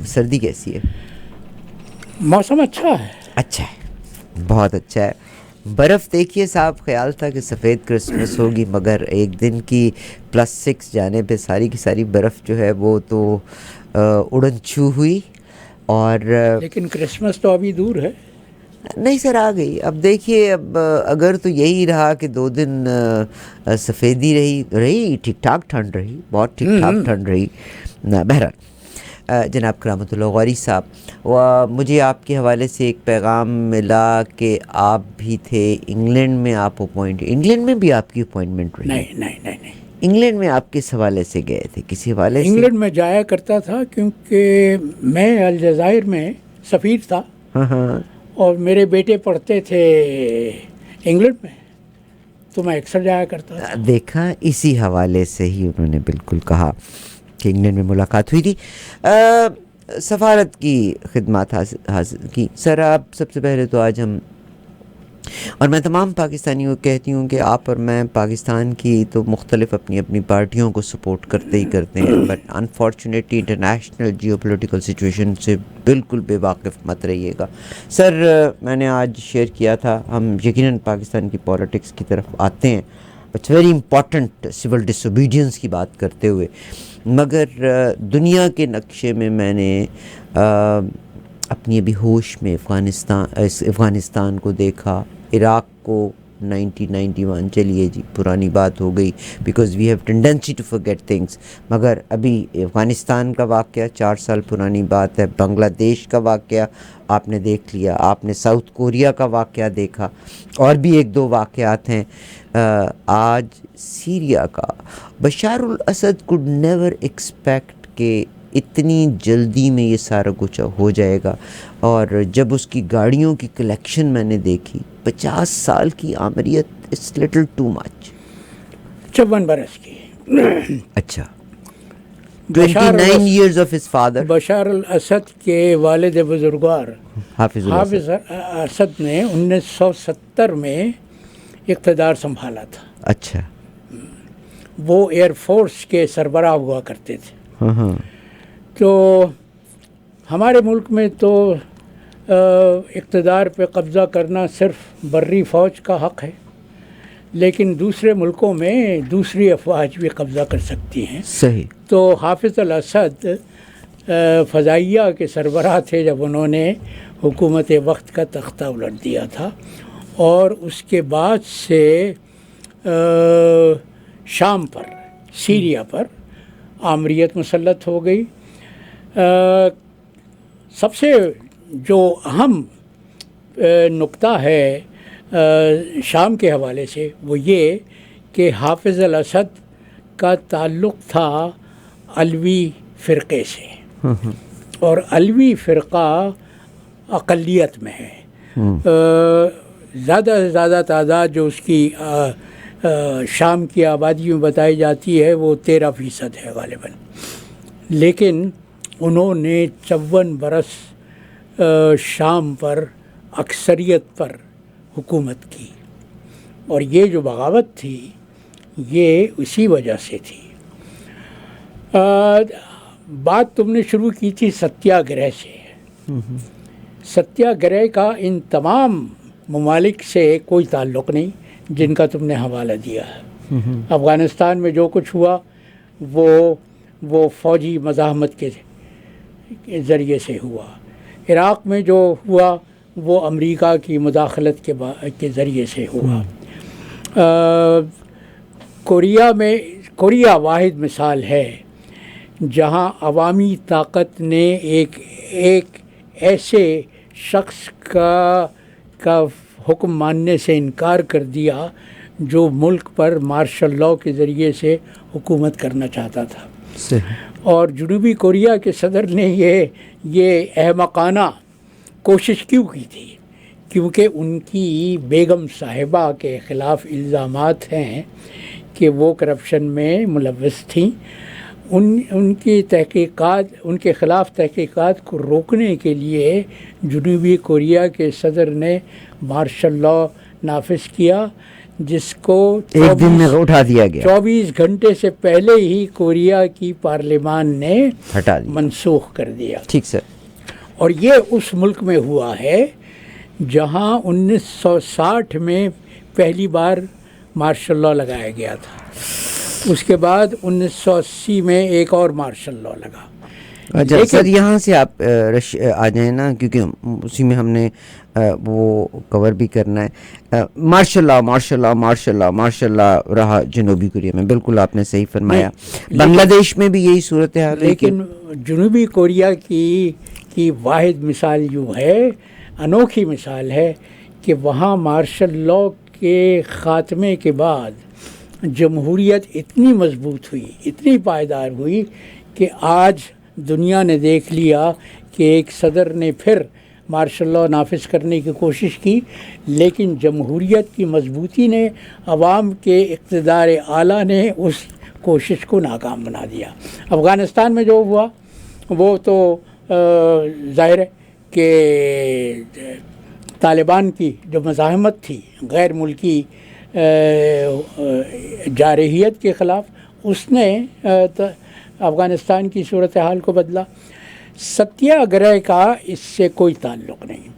سردی کیسی ہے؟ موسم اچھا ہے. اچھا ہے، بہت اچھا ہے. برف دیکھیے صاحب، خیال تھا کہ سفید کرسمس ہوگی، مگر ایک دن کی +6 جانے پہ ساری کی ساری برف جو ہے وہ تو اڑن چھو ہوئی. اور لیکن کرسمس تو ابھی دور ہے. نہیں سر، آ گئی. اب دیکھیے، اب اگر تو یہی رہا کہ 2 دن سفیدی رہی ٹھیک ٹھاک ٹھنڈ رہی، بہت ٹھیک ٹھاک ٹھنڈ رہی. بہرحال جناب کرامت اللہ غوری صاحب، مجھے آپ کے حوالے سے ایک پیغام ملا کہ آپ بھی تھے انگلینڈ میں، آپ انگلینڈ میں بھی آپ کی اپوائنٹمنٹ رہی؟ نہیں. انگلینڈ میں آپ کس حوالے سے گئے تھے؟ کسی حوالے سے؟ انگلینڈ میں جایا کرتا تھا کیونکہ میں الجزائر میں سفیر تھا. ہاں. اور میرے بیٹے پڑھتے تھے انگلینڈ میں، تو میں اکثر جایا کرتا تھا. دیکھا، اسی حوالے سے ہی انہوں نے بالکل کہا کہ انگلینڈ میں ملاقات ہوئی تھی. سفارت کی خدمات حاصل کی. سر، آپ سب سے پہلے تو آج ہم، اور میں تمام پاکستانیوں کو کہتی ہوں کہ آپ اور میں پاکستان کی تو مختلف اپنی اپنی پارٹیوں کو سپورٹ کرتے ہی کرتے ہیں، but unfortunately international geopolitical situation سے بالکل بے واقف مت رہیے گا. سر، میں نے آج شیئر کیا تھا، ہم یقیناً پاکستان کی پالیٹکس کی طرف آتے ہیں، it's very important civil disobedience کی بات کرتے ہوئے، مگر دنیا کے نقشے میں نے اپنی ابھی ہوش میں افغانستان کو دیکھا، عراق کو 1991، چلیے جی پرانی بات ہو گئی، because we have tendency to forget things, مگر ابھی افغانستان کا واقعہ 4 سال پرانی بات ہے. بنگلہ دیش کا واقعہ آپ نے دیکھ لیا، آپ نے ساؤتھ کوریا کا واقعہ دیکھا، اور بھی 1-2 واقعات ہیں. آج سیریا کا، Bashar al Assad could never expect کہ اتنی جلدی میں یہ سارا کچھ ہو جائے گا. اور جب اس کی گاڑیوں کی کلیکشن میں نے دیکھی، 50 سال کی عمریت، اٹس لٹل ٹو مچ. 54 برس کی. اچھا. 29 years of his father. Bashar al Assad کے والد بزرگوار حافظ اسد نے 1970 میں اقتدار سنبھالا تھا. اچھا. وہ ایئر فورس کے سربراہ ہوا کرتے تھے. ہاں. تو ہمارے ملک میں تو اقتدار پہ قبضہ کرنا صرف بری فوج کا حق ہے، لیکن دوسرے ملکوں میں دوسری افواج بھی قبضہ کر سکتی ہیں. صحیح. تو حافظ الاسد فضائیہ کے سربراہ تھے جب انہوں نے حکومت وقت کا تختہ الٹ دیا تھا، اور اس کے بعد سے شام پر، سیریا پر آمریت مسلط ہو گئی. سب سے جو اہم نقطہ ہے شام کے حوالے سے وہ یہ کہ حافظ الاسد کا تعلق تھا علوی فرقے سے، اور علوی فرقہ اقلیت میں ہے. زیادہ سے زیادہ تعداد جو اس کی شام کی آبادی میں بتائی جاتی ہے وہ 13% ہے غالباً، لیکن انہوں نے 54 برس شام پر اکثریت پر حکومت کی، اور یہ جو بغاوت تھی یہ اسی وجہ سے تھی. بات تم نے شروع کی تھی ستیہ گرہ سے. ستیہ گرہ کا ان تمام ممالک سے کوئی تعلق نہیں جن کا تم نے حوالہ دیا ہے. افغانستان میں جو کچھ ہوا وہ فوجی مزاحمت کے ذریعے سے ہوا. عراق میں جو ہوا وہ امریکہ کی مداخلت کے ذریعے سے ہوا. کوریا واحد مثال ہے جہاں عوامی طاقت نے ایک ایسے شخص کا حکم ماننے سے انکار کر دیا جو ملک پر مارشل لاء کے ذریعے سے حکومت کرنا چاہتا تھا. اور جنوبی کوریا کے صدر نے یہ احمقانہ کوشش کیوں کی تھی؟ کیونکہ ان کی بیگم صاحبہ کے خلاف الزامات ہیں کہ وہ کرپشن میں ملوث تھیں. ان کی تحقیقات، ان کے خلاف تحقیقات کو روکنے کے لیے جنوبی کوریا کے صدر نے مارشل لاء نافذ کیا، جس کو ایک دن میں اٹھا دیا گیا, 24 گھنٹے سے پہلے ہی کوریا کی پارلیمان نے ہٹا دیا, منسوخ کر دیا. ٹھیک سر. اور یہ اس ملک میں ہوا ہے جہاں 1960 میں پہلی بار مارشل لاء لگایا گیا تھا. اس کے بعد 1980 میں ایک اور مارشل لاء لگا. اچھا سر, یہاں سے آپ آ جائیں نا, کیونکہ اسی میں ہم نے وہ کور بھی کرنا ہے. Martial law martial law martial law martial law رہا جنوبی کوریا میں, بالکل آپ نے صحیح فرمایا. بنگلہ دیش میں بھی یہی صورتحال ہے. لیکن جنوبی کوریا کی واحد مثال یوں ہے, انوکھی مثال ہے, کہ وہاں مارشل لاء کے خاتمے کے بعد جمہوریت اتنی مضبوط ہوئی, اتنی پائیدار ہوئی کہ آج دنیا نے دیکھ لیا کہ ایک صدر نے پھر مارشل لاء نافذ کرنے کی کوشش کی, لیکن جمہوریت کی مضبوطی نے, عوام کے اقتدار اعلیٰ نے اس کوشش کو ناکام بنا دیا. افغانستان میں جو ہوا وہ تو ظاہر ہے کہ طالبان کی جو مزاحمت تھی غیر ملکی جارحیت کے خلاف, اس نے افغانستان کی صورتحال کو بدلا. ستیہ گرہ کا اس سے کوئی تعلق نہیں.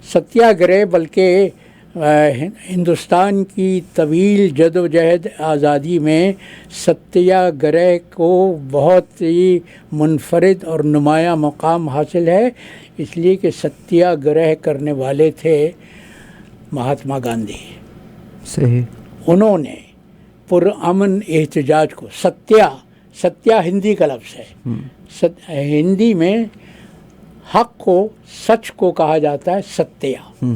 ستیہ گرہ بلکہ ہندوستان کی طویل جد و جہد آزادی میں ستیہ گرہ کو بہت ہی منفرد اور نمایاں مقام حاصل ہے, اس لیے کہ ستیہ گرہ کرنے والے تھے مہاتما گاندھی. صحیح. انہوں نے پرامن احتجاج کو, ستیہ ہندی کا لفظ ہے, ہندی میں حق کو, سچ کو کہا جاتا ہے ستیہ.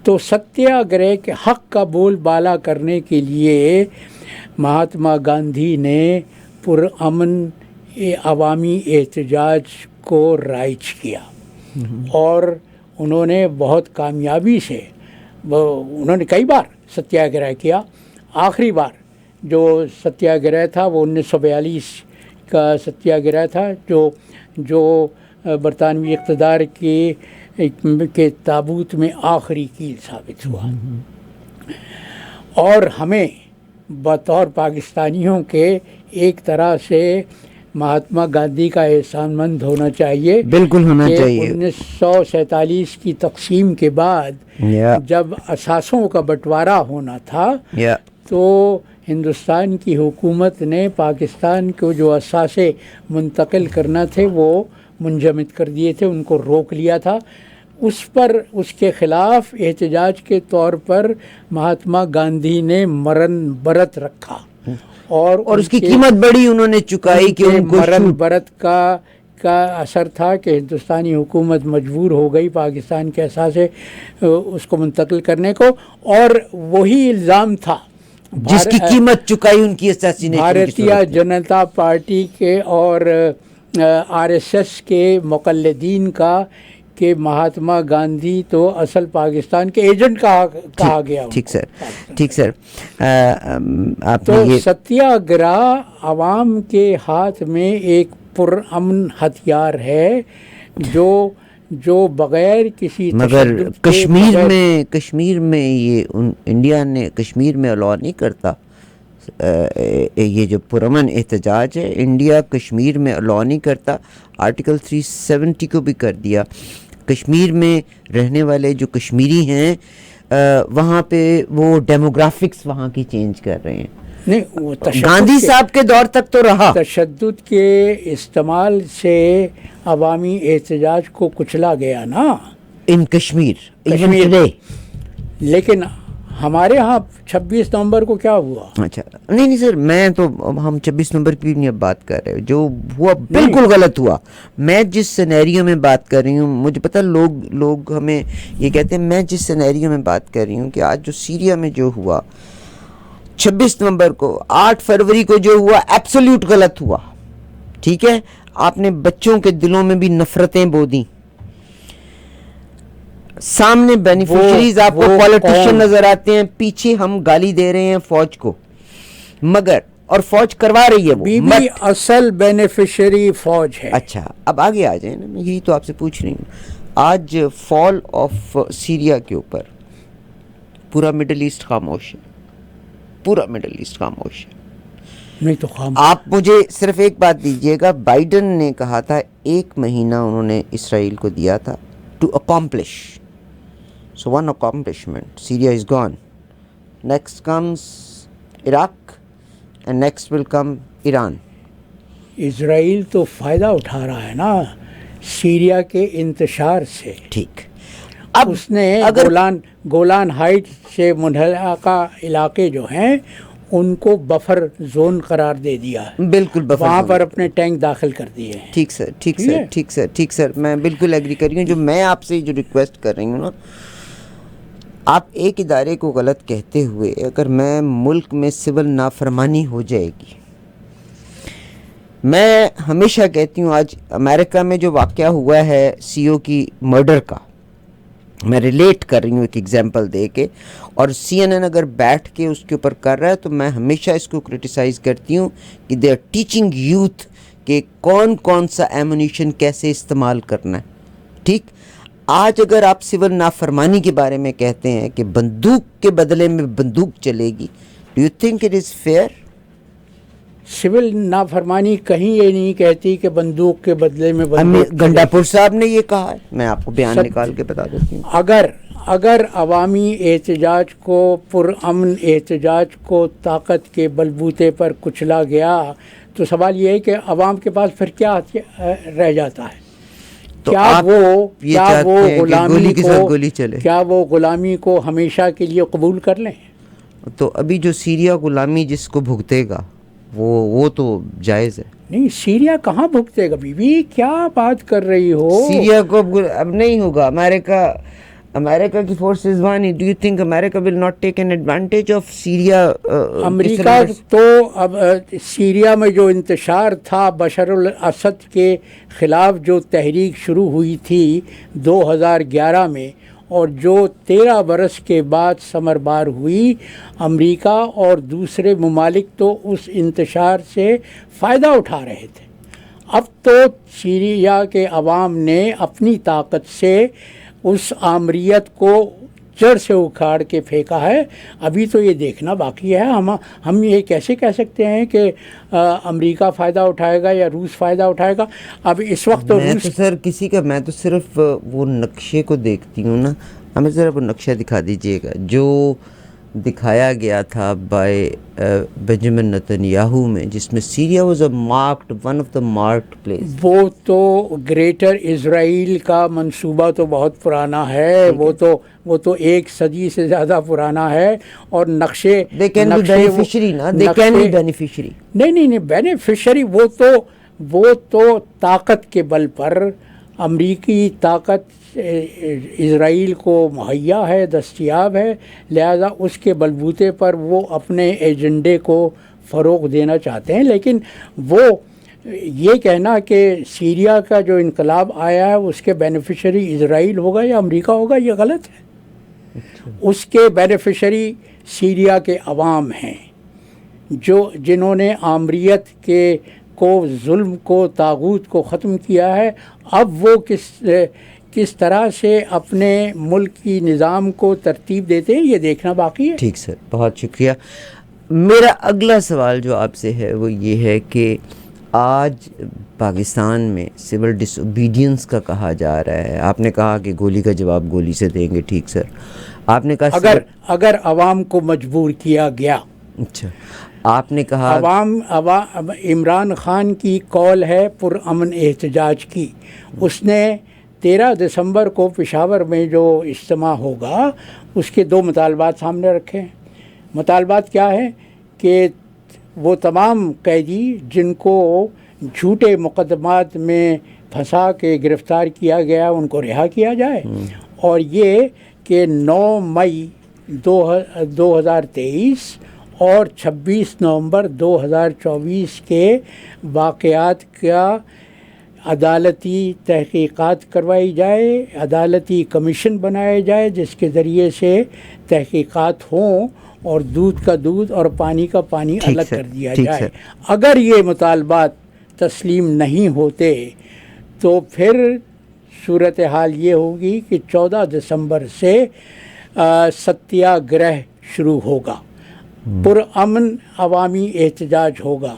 تو ستیہ گرہ کے حق کا بول بالا کرنے کے لیے مہاتما گاندھی نے پرامن عوامی احتجاج کو رائج کیا, اور انہوں نے بہت کامیابی سے, انہوں نے کئی بار ستیہ گرہ کیا. آخری بار جو ستیہ گرہ تھا وہ 1942 کا ستیہ گرہ تھا, جو برطانوی اقتدار کے تابوت میں آخری کیل ثابت ہوا. اور ہمیں بطور پاکستانیوں کے ایک طرح سے مہاتما گاندھی کا احسان مند ہونا چاہیے. بالکل ہونا چاہیے. 1947 کی تقسیم کے بعد جب اثاثوں کا بٹوارا ہونا تھا تو ہندوستان کی حکومت نے پاکستان کو جو اثاثے منتقل کرنا تھے وہ منجمد کر دیے تھے, ان کو روک لیا تھا. اس کے خلاف احتجاج کے طور پر مہاتما گاندھی نے مرن برت رکھا, اور اس کی قیمت بڑی انہوں نے چکائی کہ ان کو مرن برت کا اثر تھا کہ ہندوستانی حکومت مجبور ہو گئی پاکستان کے اثاثے اس کو منتقل کرنے کو, اور وہی الزام تھا جس کی قیمت چکائی ان کی اساسینیشن. بھارتیہ جنتا پارٹی کے اور RSS کے مقلدین کا کہ مہاتما گاندھی تو اصل پاکستان کے ایجنٹ کہا گیا. ٹھیک سر, ٹھیک سر. تو ستیہ گرہ عوام کے ہاتھ میں ایک پرامن ہتھیار ہے جو بغیر کسی, مگر کشمیر میں یہ انڈیا نے کشمیر میں الاؤ نہیں کرتا. یہ جو پرامن احتجاج ہے انڈیا کشمیر میں الاؤ نہیں کرتا. آرٹیکل 370 کو بھی کر دیا. کشمیر میں رہنے والے جو کشمیری ہیں وہاں پہ وہ ڈیموگرافکس وہاں کی چینج کر رہے ہیں. نہیں, گاندھی صاحب کے دور تک تو رہا. تشدد کے استعمال سے عوامی احتجاج کو کچلا گیا نا ان کشمیر. لیکن ہمارے ہاں 26 نومبر کو کیا ہوا؟ اچھا نہیں سر, میں تو ہم 26 نومبر کی نہیں اب بات کر رہے. جو ہوا بالکل غلط ہوا. میں جس سینیریو میں بات کر رہی ہوں, مجھے پتہ لوگ ہمیں یہ کہتے ہیں, میں جس سینیریو میں بات کر رہی ہوں کہ آج جو سیریا میں جو ہوا 26 نومبر کو, 8 فروری کو جو ہوا ایبسلیوٹ غلط ہوا. ٹھیک ہے, آپ نے بچوں کے دلوں میں بھی نفرتیں بو دیں. سامنے بینیفیشریز آپ کو پولیٹیشین نظر آتے ہیں, پیچھے ہم گالی دے رہے ہیں فوج کو, مگر اور فوج کروا رہی ہے وہ, اصل بینیفیشری فوج ہے. اچھا اب آگے آ جائیں نا, میں یہی تو آپ سے پوچھ رہی ہوں. آج فال آف سیریا کے اوپر پورا مڈل ایسٹ خاموش ہے. پورا مڈل ایسٹ خاموش ہے. نہیں تو خام آپ مجھے صرف ایک بات دیجیے گا, بائیڈن نے کہا تھا 1 مہینہ انہوں نے اسرائیل کو دیا تھا to accomplish. So one accomplishment, Syria is gone. Next comes Iraq and next will come Iran. Israel تو فائدہ اٹھا رہا ہے نا سیریا کے انتشار سے. ٹھیک, اب اس نے اگر گولان ہائٹ سے منحلقہ علاقے جو ہیں ان کو بفر زون قرار دے دیا ہے, بالکل بفر وہاں زون پر اپنے ٹینک داخل کر دیے ہیں. ٹھیک سر, ٹھیک سر, ٹھیک سر, ٹھیک سر, میں بالکل ایگری کر رہی ہوں. جو میں آپ سے جو ریکویسٹ کر رہی ہوں نا, آپ ایک ادارے کو غلط کہتے ہوئے اگر میں ملک میں سول نافرمانی ہو جائے گی, میں ہمیشہ کہتی ہوں آج امریکہ میں جو واقعہ ہوا ہے سی او کی مرڈر کا, میں ریلیٹ کر رہی ہوں ایک ایگزامپل دے کے, اور سی این این اگر بیٹھ کے اس کے اوپر کر رہا ہے تو میں ہمیشہ اس کو کرٹیسائز کرتی ہوں کہ دے آر ٹیچنگ یوتھ کہ کون کون سا ایمونیشن کیسے استعمال کرنا ہے. ٹھیک, آج اگر آپ سول نافرمانی کے بارے میں کہتے ہیں کہ بندوق کے بدلے میں بندوق چلے گی, do you think it is fair? Civil نافرمانی کہیں یہ نہیں کہتی کہ بندوق کے بدلے میں گنڈا پور صاحب نے یہ کہا ہے, میں آپ کو بیان نکال کے بتا دیتی ہوں. اگر عوامی احتجاج کو, پرامن احتجاج کو طاقت کے بلبوتے پر کچلا گیا تو سوال یہ ہے کہ عوام کے پاس پھر کیا رہ جاتا ہے؟ کیا وہ غلامی کو ہمیشہ کے لیے قبول کر لیں؟ تو ابھی جو سیریا غلامی جس کو بھگتے گا وہ تو جائز ہے. نہیں, سیریا کہاں بھگتے گا بی بی, کیا بات کر رہی ہو؟ سیریا کو اب نہیں ہوگا. امریکہ کی فورسز وانی, do you think America will not take an advantage of Syria? امریکہ تو اب سیریا میں جو انتشار تھا بشار الاسد کے خلاف, جو تحریک شروع ہوئی تھی 2011 میں اور جو 13 برس کے بعد ثمربار ہوئی, امریکہ اور دوسرے ممالک تو اس انتشار سے فائدہ اٹھا رہے تھے. اب تو سیریا کے عوام نے اپنی طاقت سے اس آمریت کو جڑ سے اکھاڑ کے پھینکا ہے. ابھی تو یہ دیکھنا باقی ہے. ہم یہ کیسے کہہ سکتے ہیں کہ امریکہ فائدہ اٹھائے گا یا روس فائدہ اٹھائے گا؟ اب اس وقت تو میں تو سر کسی کا, میں تو صرف وہ نقشے کو دیکھتی ہوں نا. ہمیں ذرا وہ نقشہ دکھا دیجیے گا جو دکھایا گیا تھا بائی بنجامن نتنیاہو میں, جس میں Syria was one of the marked place. وہ تو گریٹر اسرائیل کا منصوبہ تو بہت پرانا ہے, وہ تو 1 صدی سے زیادہ پرانا ہے. اور نقشے they can be beneficiary نا, they can be beneficiary. نہیں بینیفیشری وہ تو طاقت کے بل پر امریکی طاقت اسرائیل کو مہیا ہے, دستیاب ہے, لہذا اس کے بلبوتے پر وہ اپنے ایجنڈے کو فروغ دینا چاہتے ہیں. لیکن وہ یہ کہنا کہ سیریا کا جو انقلاب آیا ہے اس کے بینیفیشری اسرائیل ہوگا یا امریکہ ہوگا, یہ غلط ہے. اس کے بینیفیشری سیریا کے عوام ہیں جنہوں نے آمریت کو ظلم کو, طاغوت کو ختم کیا ہے. اب وہ کس طرح سے اپنے ملک کی نظام کو ترتیب دیتے ہیں یہ دیکھنا باقی ہے. ٹھیک سر, بہت شکریہ. میرا اگلا سوال جو آپ سے ہے وہ یہ ہے کہ آج پاکستان میں سول ڈس اوبیڈینس کا کہا جا رہا ہے. آپ نے کہا کہ گولی کا جواب گولی سے دیں گے. ٹھیک سر, آپ نے کہا اگر عوام کو مجبور کیا گیا. اچھا, آپ نے کہا عمران خان کی کال ہے پرامن احتجاج کی. اس نے 13 دسمبر کو پشاور میں جو اجتماع ہوگا اس کے 2 مطالبات سامنے رکھے ہیں. مطالبات کیا ہیں کہ وہ تمام قیدی جن کو جھوٹے مقدمات میں پھنسا کے گرفتار کیا گیا ان کو رہا کیا جائے, اور یہ کہ 9 مئی 2023 اور 26 نومبر 2024 کے واقعات کا عدالتی تحقیقات کروائی جائے, عدالتی کمیشن بنائے جائے جس کے ذریعے سے تحقیقات ہوں اور دودھ کا دودھ اور پانی کا پانی الگ کر دیا جائے. اگر یہ مطالبات تسلیم نہیں ہوتے تو پھر صورتحال یہ ہوگی کہ 14 دسمبر سے ستیہ گرہ شروع ہوگا. پرامن عوامی احتجاج ہوگا.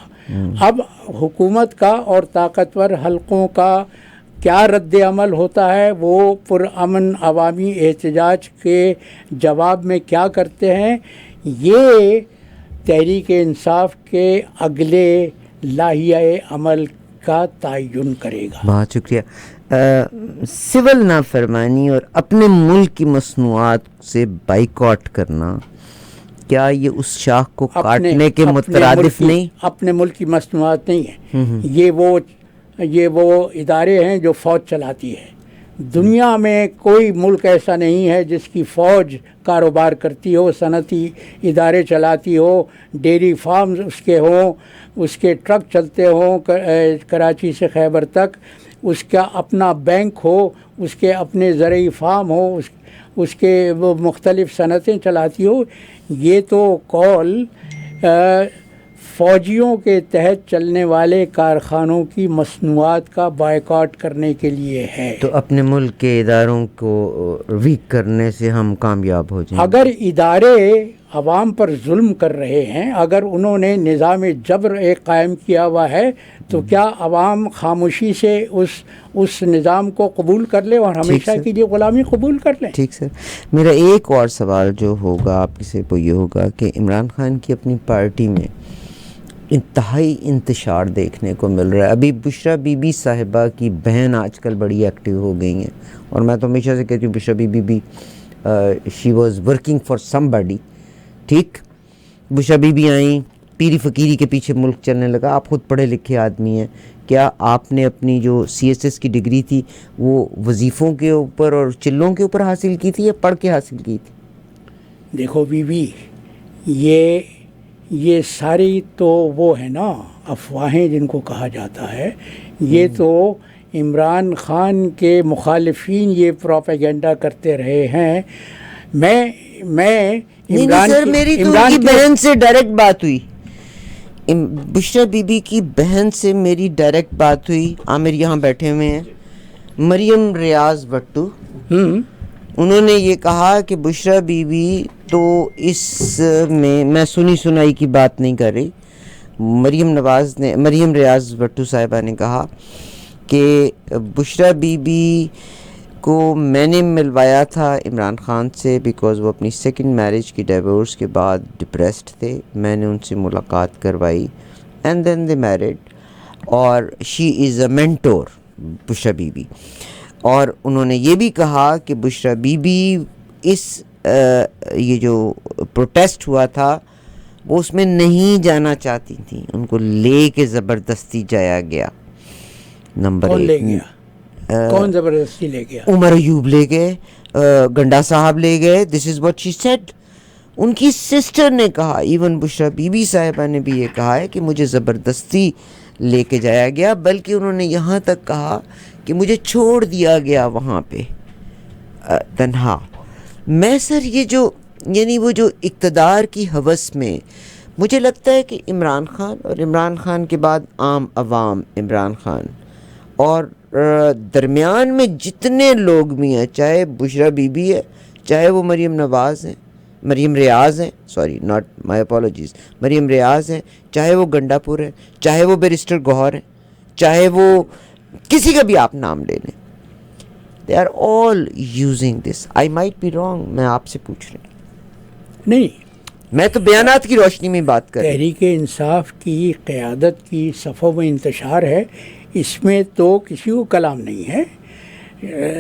اب حکومت کا اور طاقتور حلقوں کا کیا رد عمل ہوتا ہے، وہ پرامن عوامی احتجاج کے جواب میں کیا کرتے ہیں، یہ تحریک انصاف کے اگلے لاہیۂ عمل کا تعین کرے گا. بہت شکریہ. سول نافرمانی اور اپنے ملک کی مصنوعات سے بائیکاٹ کرنا، کیا یہ اس شاخ کو کاٹنے کے مترادف نہیں؟ اپنے ملک کی مصنوعات نہیں ہے، یہ وہ ادارے ہیں جو فوج چلاتی ہے. دنیا میں کوئی ملک ایسا نہیں ہے جس کی فوج کاروبار کرتی ہو، صنعتی ادارے چلاتی ہو، ڈیری فارمز اس کے ہوں، اس کے ٹرک چلتے ہوں کراچی سے خیبر تک، اس کا اپنا بینک ہو، اس کے اپنے زرعی فارم ہو، اس کے وہ مختلف صنعتیں چلاتی ہو. یہ تو قول فوجیوں کے تحت چلنے والے کارخانوں کی مصنوعات کا بائیکاٹ کرنے کے لیے ہے. تو اپنے ملک کے اداروں کو ویک کرنے سے ہم کامیاب ہو جائیں. اگر ادارے عوام پر ظلم کر رہے ہیں، اگر انہوں نے نظام جبر ایک قائم کیا ہوا ہے، تو کیا عوام خاموشی سے اس نظام کو قبول کر لے اور ہمیشہ کے لیے غلامی قبول کر لیں؟ ٹھیک سر. میرا ایک اور سوال جو ہوگا آپ سے وہ یہ ہوگا کہ عمران خان کی اپنی پارٹی میں انتہائی انتشار دیکھنے کو مل رہا ہے. ابھی بشرا بی بی صاحبہ کی بہن آج کل بڑی ایکٹیو ہو گئی ہیں، اور میں تو ہمیشہ سے کہتی ہوں Bushra Bibi she was working for somebody. ٹھیک، بشرا بی بی آئیں، پیری فقیری کے پیچھے ملک چلنے لگا. آپ خود پڑھے لکھے آدمی ہیں، کیا آپ نے اپنی جو CSS کی ڈگری تھی وہ وظیفوں کے اوپر اور چلوں کے اوپر حاصل کی تھی یا پڑھ کے حاصل کی تھی؟ دیکھو بی بی، یہ ساری تو وہ ہے نا افواہیں جن کو کہا جاتا ہے. یہ تو عمران خان کے مخالفین یہ پروپیگنڈا کرتے رہے ہیں. میں عمران سر میری تو ان کی بہن سے ڈائریکٹ بات ہوئی، بشرا بی بی کی بہن سے میری ڈائریکٹ بات ہوئی. عامر یہاں بیٹھے ہوئے ہیں، مریم ریاض بٹو، انہوں نے یہ کہا کہ بشرا بی بی تو اس میں سنی سنائی کی بات نہیں کر رہی. مریم ریاض بٹو صاحبہ نے کہا کہ بشرا بی بی کو میں نے ملوایا تھا عمران خان سے بیکاز وہ اپنی سیکنڈ میرج کی ڈیورس کے بعد ڈپریسڈ تھے. میں نے ان سے ملاقات کروائی اینڈ دین دے میرڈ، اور شی از a mentor Bushra be be. اور انہوں نے یہ بھی کہا کہ بشرا بی بی یہ جو پروٹیسٹ ہوا تھا وہ اس میں نہیں جانا چاہتی تھیں، ان کو لے کے زبردستی جایا گیا. نمبر کون لے گیا؟ کون زبردستی لے گیا؟ عمر ایوب لے گئے، گنڈا صاحب لے گئے. دس از واٹ شی سیڈ. ان کی سسٹر نے کہا، ایون بشرا بی بی صاحبہ نے بھی یہ کہا ہے کہ مجھے زبردستی لے کے جایا گیا، بلکہ انہوں نے یہاں تک کہا کہ مجھے چھوڑ دیا گیا وہاں پہ تنہا. میں سر یہ جو یعنی وہ جو اقتدار کی ہوس میں مجھے لگتا ہے کہ عمران خان اور عمران خان کے بعد عام عوام عمران خان اور درمیان میں جتنے لوگ بھی ہیں، چاہے بشرا بی بی ہے، چاہے وہ مریم ریاض ہیں، سوری ناٹ مائی اپالوجیز، مریم ریاض ہیں، چاہے وہ گنڈا پور ہے، چاہے وہ بیرسٹر گوہر ہیں، چاہے وہ کسی کا بھی آپ نام لے لیں، they are all using this. I might be wrong. میں آپ سے پوچھ رہا ہوں. نہیں، میں تو بیانات کی روشنی میں بات کر رہا ہوں. تحریک انصاف کی قیادت کی صفوں میں انتشار ہے، اس میں تو کسی کو کلام نہیں ہے.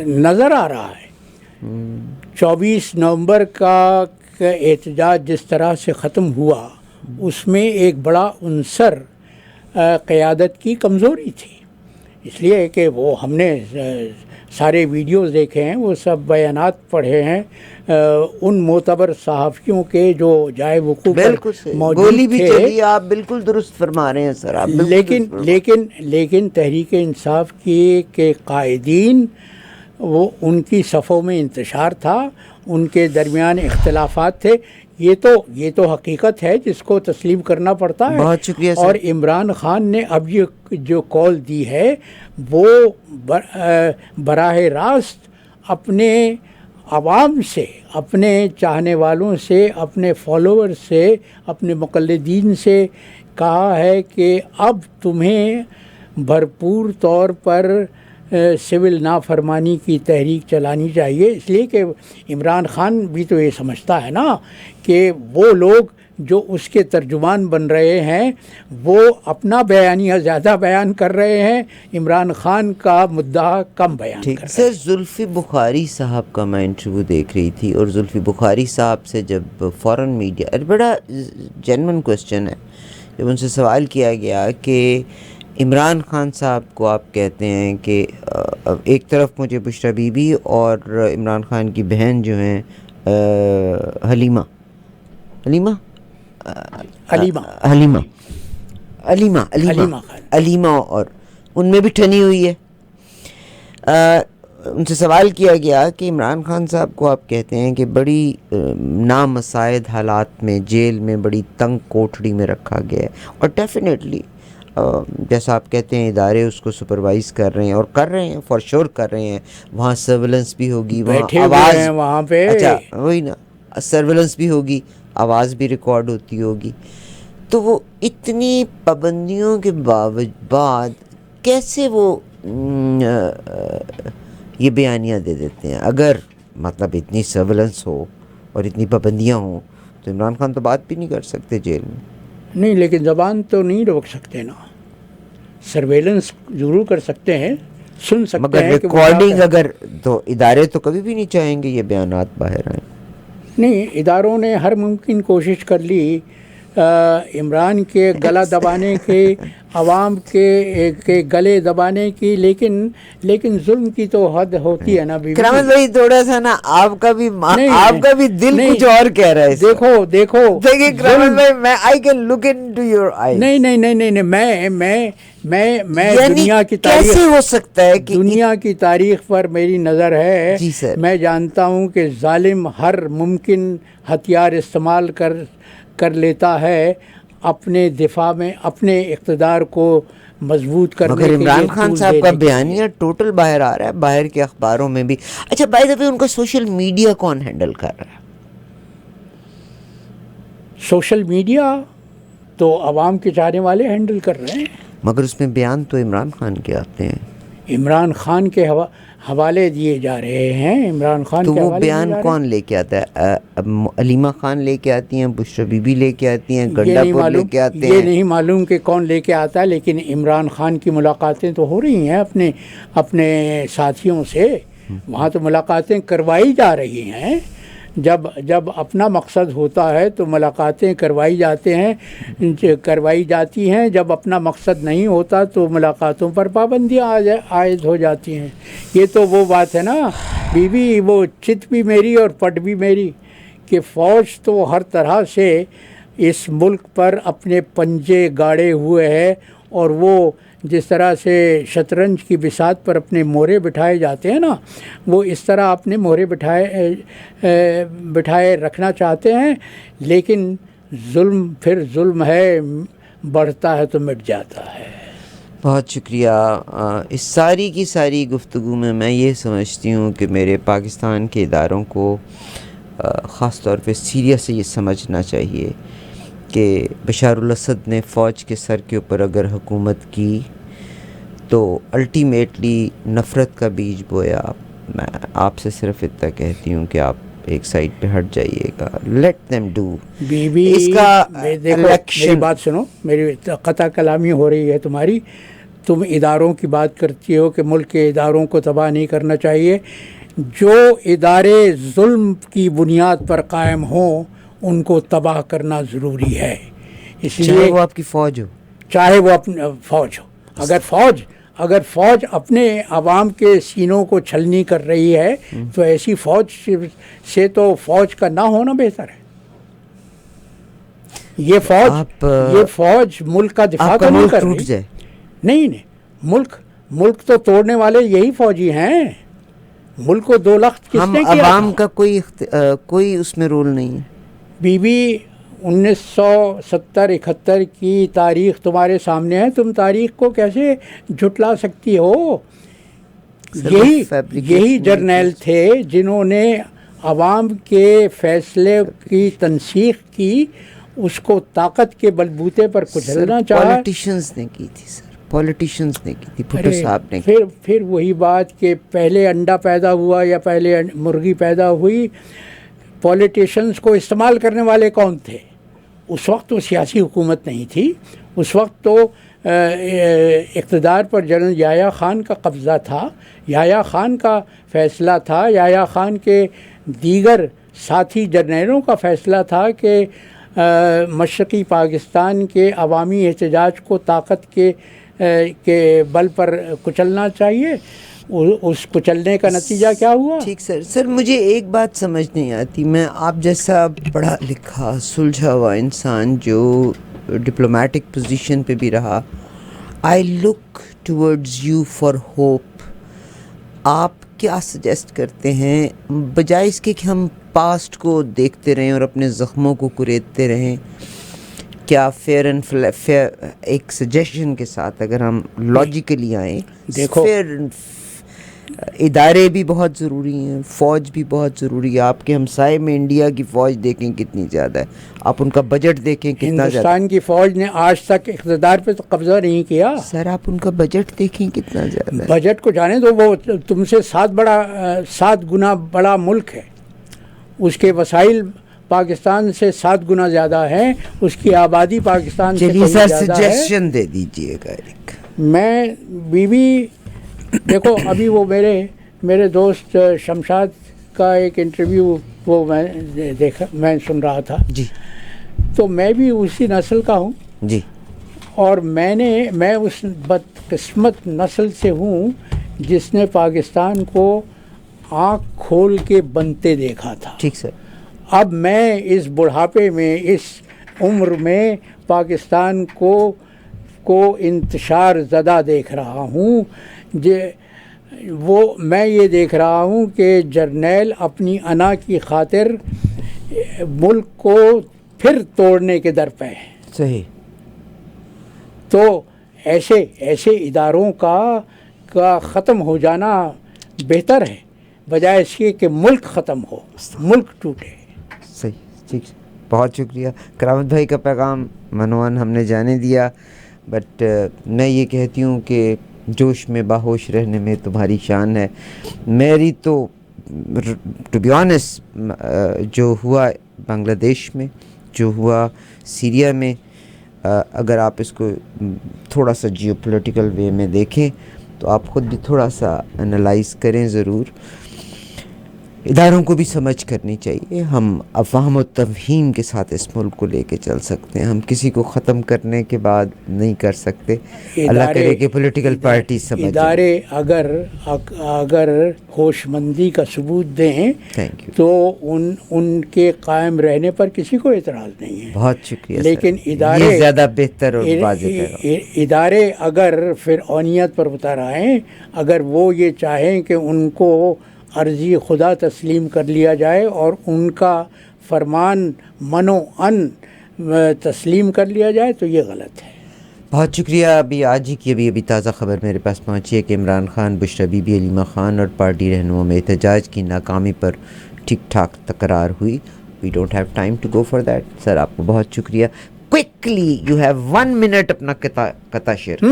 نظر آ رہا ہے 24 نومبر کا احتجاج جس طرح سے ختم ہوا، اس میں ایک بڑا عنصر قیادت کی کمزوری تھی. اس لیے کہ وہ ہم نے سارے ویڈیوز دیکھے ہیں، وہ سب بیانات پڑھے ہیں ان معتبر صحافیوں کے جو جائے وقوع پر موجود گولی بھی تھے. چلی، آپ بالکل درست فرما رہے ہیں سر. آپ لیکن تحریک انصاف کے قائدین، وہ ان کی صفوں میں انتشار تھا، ان کے درمیان اختلافات تھے. یہ تو حقیقت ہے جس کو تسلیم کرنا پڑتا ہے. بہت شکریہ سر. اور عمران خان نے اب یہ جو کال دی ہے وہ براہ راست اپنے عوام سے، اپنے چاہنے والوں سے، اپنے فالوور سے، اپنے مقلدین سے کہا ہے کہ اب تمہیں بھرپور طور پر سول نافرمانی کی تحریک چلانی چاہیے، اس لیے کہ عمران خان بھی تو یہ سمجھتا ہے نا کہ وہ لوگ جو اس کے ترجمان بن رہے ہیں وہ اپنا بیانیہ زیادہ بیان کر رہے ہیں، عمران خان کا مدعا کم بیان کر رہے ہیں۔ سر زلفی بخاری صاحب کا میں انٹرویو دیکھ رہی تھی، اور زلفی بخاری صاحب سے جب فوراً میڈیا، بڑا جینون کوسچن ہے، جب ان سے سوال کیا گیا کہ عمران خان صاحب کو آپ کہتے ہیں کہ ایک طرف مجھے بشرا بی بی اور عمران خان کی بہن جو ہیں حلیمہ اور ان میں بھی ٹھنی ہوئی ہے۔ ان سے سوال کیا گیا کہ عمران خان صاحب کو آپ کہتے ہیں کہ بڑی نامساعد حالات میں جیل میں بڑی تنگ کوٹھڑی میں رکھا گیا ہے، اور ڈیفینیٹلی جیسا آپ کہتے ہیں ادارے اس کو سپروائز کر رہے ہیں، اور کر رہے ہیں، فار شور کر رہے ہیں، وہاں سرویلنس بھی ہوگی، وہاں آواز، وہاں پہ اچھا وہی نا، سرویلنس بھی ہوگی، آواز بھی ریکارڈ ہوتی ہوگی، تو وہ اتنی پابندیوں کے بعد کیسے وہ یہ بیانیہ دے دیتے ہیں؟ اگر مطلب اتنی سرویلنس ہو اور اتنی پابندیاں ہوں تو عمران خان تو بات بھی نہیں کر سکتے جیل میں۔ نہیں، لیکن زبان تو نہیں روک سکتے نا، سرویلنس ضرور کر سکتے ہیں، سن سکتے مگر ہیں کہ ریکارڈنگ اگر، تو ادارے تو کبھی بھی نہیں چاہیں گے یہ بیانات باہر آئیں۔ نہیں، اداروں نے ہر ممکن کوشش کر لی عمران کے گلا دبانے کی، عوام کے گلے دبانے کی، لیکن ظلم کی تو حد ہوتی ہے نا۔ کرامت بھائی تھوڑا سا نا آپ کا بھی دل کچھ اور کہہ رہا ہے۔ دیکھو کرامت بھائی، میں I can look into your eyes۔ نہیں، میں یعنی دنیا کی تاریخ، کیسے ہو سکتا ہے کہ دنیا کی تاریخ پر میری نظر ہے۔ جی سر، میں جانتا ہوں کہ ظالم ہر ممکن ہتھیار استعمال کر لیتا ہے اپنے دفاع میں، اپنے اقتدار کو مضبوط کرنے کے لیے۔ مگر عمران خان صاحب کا بیانیہ ٹوٹل باہر آ رہا ہے، باہر کے اخباروں میں بھی۔ اچھا بائی دا وے، ان کا سوشل میڈیا کون ہینڈل کر رہا ہے؟ سوشل میڈیا تو عوام کے چاہنے والے ہینڈل کر رہے ہیں، مگر اس میں بیان تو عمران خان کے آتے ہیں۔ عمران خان کے حوالے دیے جا رہے ہیں، عمران خان تو کے وہ حوالے بیان کون لے کے آتا ہے؟ علیمہ خان لے کے آتی ہیں، بشرا بی بی لے کے آتی ہیں، گنڈا پور لے کے آتے ہیں؟ یہ نہیں معلوم کہ کون لے کے آتا ہے، لیکن عمران خان کی ملاقاتیں تو ہو رہی ہیں اپنے ساتھیوں سے، وہاں تو ملاقاتیں کروائی جا رہی ہیں۔ جب اپنا مقصد ہوتا ہے تو ملاقاتیں کروائی جاتی ہیں، جب اپنا مقصد نہیں ہوتا تو ملاقاتوں پر پابندیاں عائد ہو جاتی ہیں۔ یہ تو وہ بات ہے نا، بیوی وہ چت بھی میری اور پٹ بھی میری، کہ فوج تو ہر طرح سے اس ملک پر اپنے پنجے گاڑے ہوئے ہے، اور وہ جس طرح سے شطرنج کی بساط پر اپنے مورے بٹھائے جاتے ہیں نا، وہ اس طرح اپنے مورے بٹھائے رکھنا چاہتے ہیں، لیکن ظلم پھر ظلم ہے، بڑھتا ہے تو مٹ جاتا ہے۔ بہت شکریہ۔ اس ساری کی ساری گفتگو میں یہ سمجھتی ہوں کہ میرے پاکستان کے اداروں کو خاص طور پہ سیریا سے یہ سمجھنا چاہیے کہ بشار الاسد نے فوج کے سر کے اوپر اگر حکومت کی تو الٹیمیٹلی نفرت کا بیج بویا۔ میں آپ سے صرف اتنا کہتی ہوں کہ آپ ایک سائڈ پہ ہٹ جائیے گا، لیٹ them do۔ اس کا میری بات سنو، میری قطع کلامی ہو رہی ہے تمہاری، تم اداروں کی بات کرتی ہو کہ ملک کے اداروں کو تباہ نہیں کرنا چاہیے۔ جو ادارے ظلم کی بنیاد پر قائم ہوں ان کو تباہ کرنا ضروری ہے، اس لیے چاہے وہ آپ کی فوج ہو، چاہے وہ اپنی فوج ہو۔ اگر فوج اپنے عوام کے سینوں کو چھلنی کر رہی ہے تو ایسی فوج سے تو فوج کا نہ ہونا بہتر ہے۔ یہ فوج ملک کا دفاع تو نہیں کر رہی۔ نہیں، ملک تو توڑنے والے یہی فوجی ہیں۔ ملک کو دو لخت کس نے کیا؟ عوام کا کوئی اس میں رول نہیں ہے۔ بیوی 1970-71 کی تاریخ تمہارے سامنے ہے، تم تاریخ کو کیسے جھٹلا سکتی ہو؟ یہی جرنیل تھے جنہوں نے عوام کے فیصلے کی تنسیخ کی، اس کو طاقت کے بلبوتے پر کچلنا چاہا. پولیٹیشینز نے کی تھی سر، پولیٹیشینز نے کی تھی، بھٹو صاحب نے کی. پھر وہی بات کہ پہلے انڈا پیدا ہوا یا پہلے مرغی پیدا ہوئی. پولیٹیشنز کو استعمال کرنے والے کون تھے؟ اس وقت تو سیاسی حکومت نہیں تھی، اس وقت تو اقتدار پر جنرل یحییٰ خان کا قبضہ تھا، یحییٰ خان کا فیصلہ تھا، یحییٰ خان کے دیگر ساتھی جرنیلوں کا فیصلہ تھا کہ مشرقی پاکستان کے عوامی احتجاج کو طاقت کے بل پر کچلنا چاہیے. اس کچلنے کا نتیجہ کیا ہوا؟ ٹھیک سر مجھے ایک بات سمجھ نہیں آتی. میں آپ جیسا پڑھا لکھا سلجھا ہوا انسان جو ڈپلومیٹک پوزیشن پہ بھی رہا، آئی لک ٹورڈز یو فار ہوپ. آپ کیا سجیسٹ کرتے ہیں بجائے اس کے کہ ہم پاسٹ کو دیکھتے رہیں اور اپنے زخموں کو کریدتے رہیں؟ کیا فیئر اینڈ فیئر ایک سجیشن کے ساتھ اگر ہم لاجیکلی آئیں، دیکھو ادارے بھی بہت ضروری ہیں، فوج بھی بہت ضروری ہے. آپ کے ہمسائے میں انڈیا کی فوج دیکھیں کتنی زیادہ ہے، آپ ان کا بجٹ دیکھیں کتنا زیادہ. ہندوستان کی فوج نے آج تک اقتدار پہ تو قبضہ نہیں کیا. سر آپ ان کا بجٹ دیکھیں کتنا زیادہ ہے. بجٹ کو جانے دو، وہ تم سے 7 گنا بڑا ملک ہے، اس کے وسائل پاکستان سے 7 گنا زیادہ ہیں، اس کی آبادی پاکستان سے چلیے کہیں سر زیادہ ہے. سجیشن دے دیجئے گا ایک. میں بیوی دیکھو ابھی وہ میرے دوست شمشاد کا ایک انٹرویو وہ میں سن رہا تھا. جی تو میں بھی اسی نسل کا ہوں جی، اور میں اس بدقسمت نسل سے ہوں جس نے پاکستان کو آنکھ کھول کے بنتے دیکھا تھا. ٹھیک سر. اب میں اس بڑھاپے میں، اس عمر میں پاکستان کو انتشار زدہ دیکھ رہا ہوں. میں یہ دیکھ رہا ہوں کہ جرنیل اپنی انا کی خاطر ملک کو پھر توڑنے کے در پہ ہے. صحیح. تو ایسے اداروں کا ختم ہو جانا بہتر ہے بجائے اس کے کہ ملک ختم ہو، ملک ٹوٹے. صحیح. ٹھیک، بہت شکریہ. کرامت بھائی کا پیغام منوان ہم نے جانے دیا، بٹ میں یہ کہتی ہوں کہ جوش میں باہوش رہنے میں تمہاری شان ہے. میری تو ٹو بی آنیسٹ جو ہوا بنگلہ دیش میں، جو ہوا سیریا میں، اگر آپ اس کو تھوڑا سا جیو پولیٹیکل وے میں دیکھیں تو آپ خود بھی تھوڑا سا انالائز کریں ضرور. اداروں کو بھی سمجھ کرنی چاہیے. ہم افہام و تفہیم کے ساتھ اس ملک کو لے کے چل سکتے ہیں، ہم کسی کو ختم کرنے کے بعد نہیں کر سکتے. اللہ کرے کہ پولیٹیکل پارٹی سمجھ. ادارے اگر ہوش مندی کا ثبوت دیں تو ان کے قائم رہنے پر کسی کو اعتراض نہیں ہے. بہت شکریہ. لیکن ادارے زیادہ بہتر اور واضح ادارے اگر فرعونیت پر اتر آئیں، اگر وہ یہ چاہیں کہ ان کو عرضی خدا تسلیم کر لیا جائے اور ان کا فرمان منو ان تسلیم کر لیا جائے تو یہ غلط ہے. بہت شکریہ. ابھی آج ہی کی ابھی تازہ خبر میرے پاس پہنچی ہے کہ عمران خان، بشریٰ بی بی، علیمہ خان اور پارٹی رہنماؤں میں احتجاج کی ناکامی پر ٹھیک ٹھاک تکرار ہوئی. We don't have time to go for that. Sir آپ کو بہت شکریہ. کوئکلی یو ہیو 1 منٹ اپنا قطع شیئر.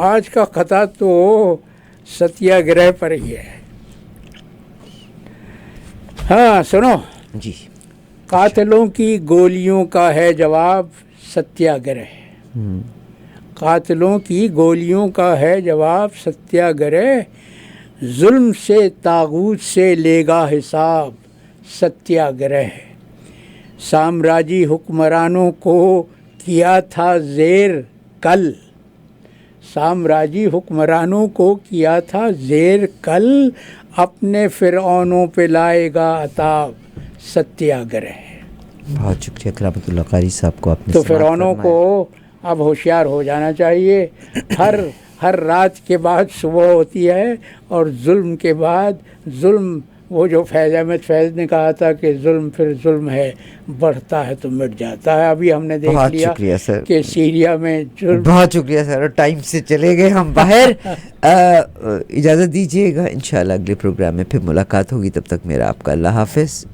آج کا قطع تو ستیہ گرہ پر ہی ہے. ہاں سنو جی. قاتلوں کی گولیوں کا ہے جواب ستیہ گرہ. قاتلوں کی گولیوں کا ہے جواب ستیہ گرہ. ظلم سے طاغوت سے لے گا حساب ستیہ گرہ. سامراجی حکمرانوں کو کیا تھا زیر کل، سامراجی حکمرانوں کو کیا تھا زیر کل، اپنے فرعونوں پہ لائے گا عتاب ستیہ گرہ. بہت شکریہ کرامت اللہ قاری صاحب کو. آپ نے تو فرعونوں کو اب ہوشیار ہو جانا چاہیے. ہر رات کے بعد صبح ہوتی ہے اور ظلم کے بعد ظلم وہ جو فیض احمد فیض نے کہا تھا کہ ظلم پھر ظلم ہے، بڑھتا ہے تو مٹ جاتا ہے. ابھی ہم نے دیکھ بہت لیا شکریہ سر، کہ سیریا میں ظلم. بہت شکریہ سر، اور ٹائم سے چلے گئے ہم باہر. اجازت دیجیے گا، انشاءاللہ اگلے پروگرام میں پھر ملاقات ہوگی. تب تک میرا آپ کا اللہ حافظ.